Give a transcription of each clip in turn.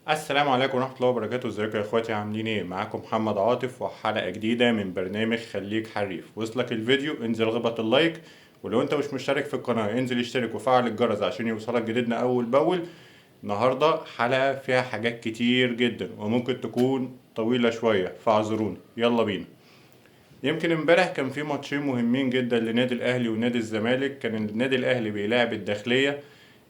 السلام عليكم ورحمة الله وبركاته. ازيكم يا اخواتي؟ عاملين ايه؟ معاكم محمد عاطف وحلقة جديدة من برنامج خليك حريف. وصلك الفيديو انزل اضغط اللايك، ولو انت مش مشترك في القناة انزل اشترك وفعل الجرس عشان يوصلك جديدنا اول باول. النهاردة حلقة فيها حاجات كتير جدا وممكن تكون طويلة شوية فاعذروني. يلا بينا. يمكن امبارح كان في ماتشين مهمين جدا لنادي الاهلي ونادي الزمالك. كان النادي الاهلي بيلاعب الداخلية،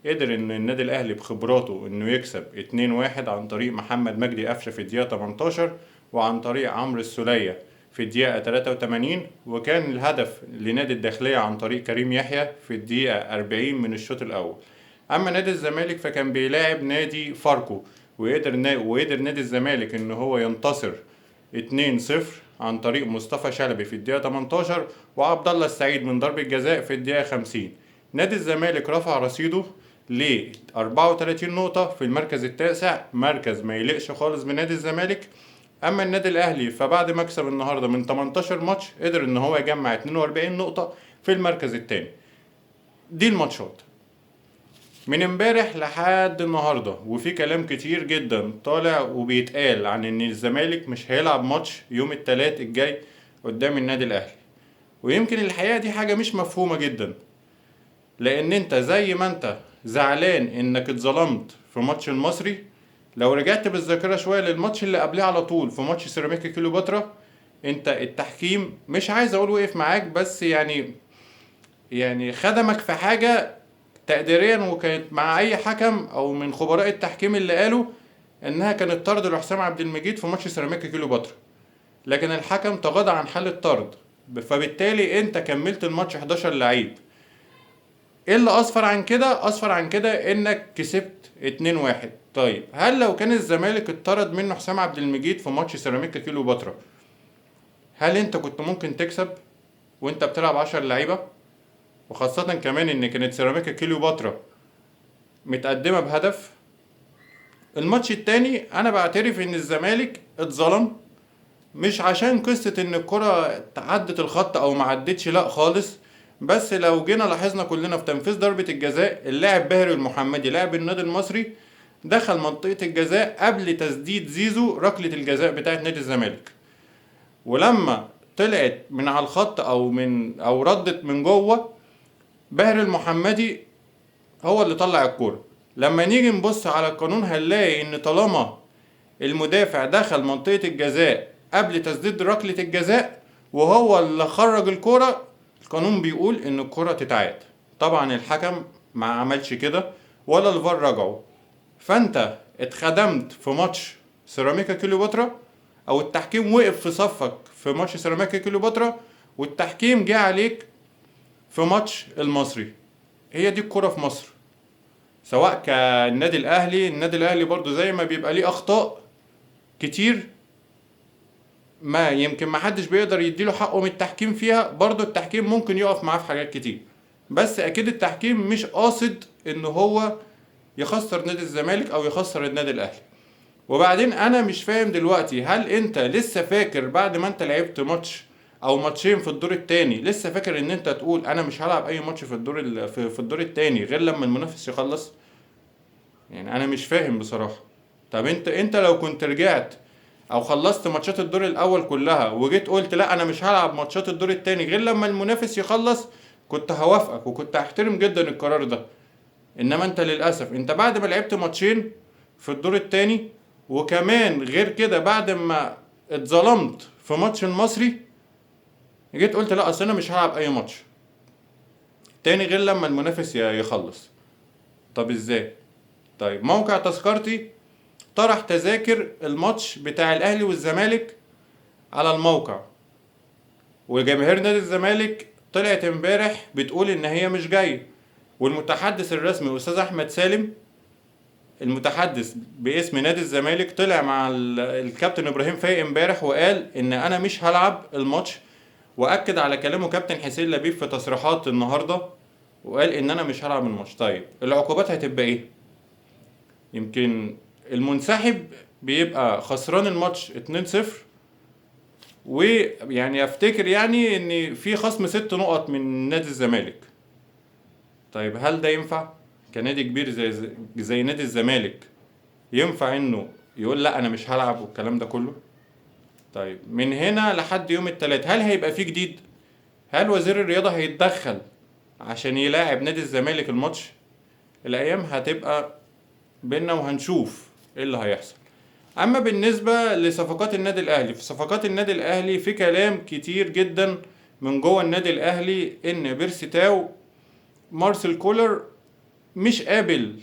قدر ان النادي الاهلي بخبراته انه يكسب 2-1 عن طريق محمد مجدي قفشه في الدقيقه 18 وعن طريق عمرو السوليه في الدقيقه 83، وكان الهدف لنادي الداخليه عن طريق كريم يحيى في الدقيقه 40 من الشوط الاول. اما نادي الزمالك فكان بيلاعب نادي فاركو، وقدر نادي الزمالك ان هو ينتصر 2-0 عن طريق مصطفى شلبي في الدقيقه 18 وعبد الله السعيد من ضربه جزاء في الدقيقه 50. نادي الزمالك رفع رصيده ل 34 نقطة في المركز التاسع، مركز ما يليقش خالص بنادي الزمالك. أما النادي الأهلي فبعد مكسب النهاردة من 18 ماتش قدر إن هو يجمع 42 نقطة في المركز التاني. دي الماتشات من امبارح لحد النهاردة، وفي كلام كتير جدا طالع وبيتقال عن إن الزمالك مش هيلعب ماتش يوم التلات الجاي قدام النادي الأهلي. ويمكن الحقيقة دي حاجة مش مفهومة جدا، لان انت زي ما انت زعلان انك اتظلمت في ماتش المصري، لو رجعت بالذاكره شويه للماتش اللي قبليه على طول في ماتش سيراميكا كيلوباترا، انت التحكيم مش عايز اقول وقف معاك، بس يعني خدمك في حاجه تقديريا، وكانت مع اي حكم او من خبراء التحكيم اللي قالوا انها كانت طرد لحسام عبد المجيد في ماتش سيراميكا كيلوباترا، لكن الحكم تغاضى عن حالة طرد، فبالتالي انت كملت الماتش 11 لعيب. ايه اللي اصفر عن كده؟ اصفر عن كده انك كسبت 2-1. طيب هل لو كان الزمالك اتطرد منه حسام عبد المجيد في ماتش سيراميكا كيلوباترا، هل انت كنت ممكن تكسب وانت بتلعب 10 لعيبه؟ وخاصه كمان ان كانت سيراميكا كيلوباترا متقدمه بهدف. الماتش التاني انا بعترف ان الزمالك اتظلم، مش عشان قصة ان الكرة عدت الخط او ما عدتش، لا خالص. بس لو جينا لاحظنا كلنا في تنفيذ ضربة الجزاء، اللاعب باهر المحمدي لاعب النادي المصري دخل منطقة الجزاء قبل تسديد زيزو ركلة الجزاء بتاعت نادي الزمالك، ولما طلعت من على الخط او ردت من جوه، باهر المحمدي هو اللي طلع الكورة. لما نيجي نبص على القانون هنلاقي ان طالما المدافع دخل منطقة الجزاء قبل تسديد ركلة الجزاء وهو اللي خرج الكرة، القانون بيقول ان الكرة تتعاد. طبعا الحكم ما عملش كده ولا الفار رجعه، فانت اتخدمت في ماتش سيراميكا كيلوباترا، او التحكيم وقف في صفك في ماتش سيراميكا كيلوباترا، والتحكيم جه عليك في ماتش المصري. هي دي الكرة في مصر، سواء كالنادي الاهلي. النادي الاهلي برضو زي ما بيبقى ليه اخطاء كتير، ما يمكن ما حدش بيقدر يديله حقه من التحكيم فيها، برضه التحكيم ممكن يقف معاه في حاجات كتير، بس اكيد التحكيم مش قاصد ان هو يخسر نادي الزمالك او يخسر النادي الاهلي. وبعدين انا مش فاهم دلوقتي، هل انت لسه فاكر بعد ما انت لعبت ماتش او ماتشين في الدور التاني لسه فاكر ان انت تقول انا مش هلعب اي ماتش في في الدور التاني غير لما المنافس يخلص؟ يعني انا مش فاهم بصراحة. طب انت لو كنت رجعت او خلصت ماتشات الدور الاول كلها وجيت قلت لا انا مش هلعب ماتشات الدور التاني غير لما المنافس يخلص، كنت هوافقك وكنت هحترم جدا القرار ده. انما انت للاسف انت بعد ما لعبت ماتشين في الدور التاني، وكمان غير كده بعد ما اتظلمت في ماتش المصري، جيت قلت لا اصل انا مش هلعب اي ماتش تاني غير لما المنافس يخلص. طب ازاي؟ طيب موقع تذكرتي طرح تذاكر الماتش بتاع الاهلي والزمالك على الموقع، وجماهير نادي الزمالك طلعت امبارح بتقول ان هي مش جايه، والمتحدث الرسمي الاستاذ احمد سالم المتحدث باسم نادي الزمالك طلع مع الكابتن ابراهيم فايق امبارح وقال ان انا مش هلعب الماتش، واكد على كلامه كابتن حسين لبيب في تصريحات النهارده وقال ان انا مش هلعب الماتش. طيب العقوبات هتبقى ايه؟ يمكن المنسحب بيبقى خسران الماتش 2-0، ويعني افتكر يعني ان في خصم 6 نقط من نادي الزمالك. طيب هل ده ينفع كنادي كبير زي نادي الزمالك ينفع انه يقول لا انا مش هلعب والكلام ده كله؟ طيب من هنا لحد يوم التلات هل هيبقى فيه جديد؟ هل وزير الرياضة هيتدخل عشان يلاعب نادي الزمالك الماتش؟ الايام هتبقى بينا وهنشوف ايه اللي هيحصل. اما بالنسبة لصفقات النادي الاهلي، في صفقات النادي الاهلي في كلام كتير جدا من جوه النادي الاهلي ان بيرسي تاو مارسيل كولر مش قابل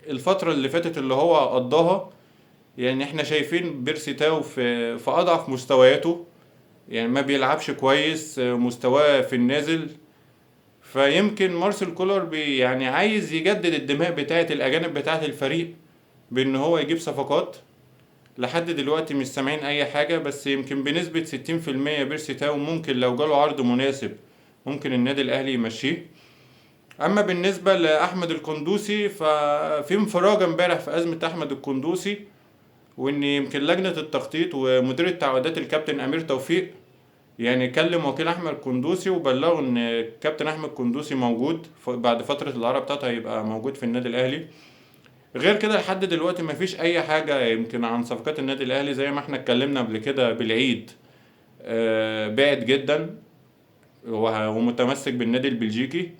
الفترة اللي فاتت اللي هو قضاها. يعني احنا شايفين بيرسي تاو في اضعف مستوياته، يعني ما بيلعبش كويس، مستواه في النازل. فيمكن مارسيل كولر يعني عايز يجدد الدماء بتاعة الأجانب بتاعة الفريق بإن هو يجيب صفقات. لحد دلوقتي مش سامعين أي حاجة، بس يمكن بنسبة 60% بيرسي تاو ممكن لو جاله عرض مناسب ممكن النادي الأهلي يمشيه. أما بالنسبة لأحمد القندوسي ففي انفراجة امبارح في أزمة أحمد القندوسي، وإن يمكن لجنة التخطيط ومدير التعاقدات الكابتن أمير توفيق يعني كلم وكيل احمد قندوسي وبلغه ان الكابتن احمد قندوسي موجود بعد فتره الاعاره بتاعته هيبقى موجود في النادي الاهلي. غير كده لحد دلوقتي مفيش اي حاجه يمكن عن صفقات النادي الاهلي، زي ما احنا اتكلمنا قبل كده بالعيد. بعد جدا ومتمسك بالنادي البلجيكي.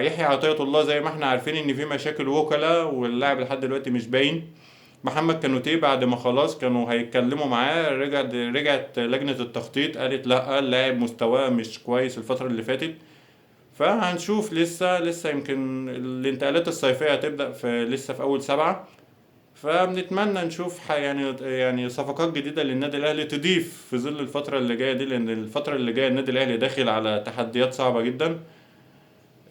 يحيى عطية الله زي ما احنا عارفين ان في مشاكل وكلاء واللاعب لحد دلوقتي مش باين. محمد كانوتيه بعد ما خلاص كانوا هيتكلموا معاه رجعت لجنة التخطيط قالت لا اللاعب مستواه مش كويس الفترة اللي فاتت. فهنشوف لسه يمكن الانتقالات الصيفية هتبدأ لسه في أول 7. فبنتمنى نشوف يعني صفقات جديدة للنادي الأهلي تضيف في ظل الفترة اللي جاية دي، لأن الفترة اللي جاية النادي الأهلي داخل على تحديات صعبة جدا.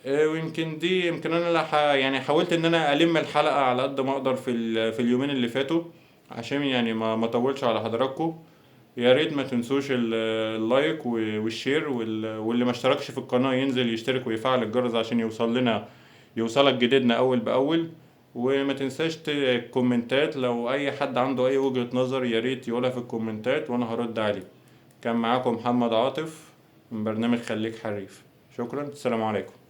ويمكن دي يمكن انا يعني حاولت ان انا الم الحلقه على قد ما اقدر في اليومين اللي فاتوا عشان يعني ما اطولش على حضراتكم. يا ريت ما تنسوش اللايك والشير واللي ما اشتركش في القناه ينزل يشترك ويفعل الجرس عشان يوصلك جديدنا اول باول. وما تنساش الكومنتات، لو اي حد عنده اي وجهة نظر يا ريت يقولها في الكومنتات وانا هرد عليه. كان معاكم محمد عاطف من برنامج خليك حريف. شكرا، السلام عليكم.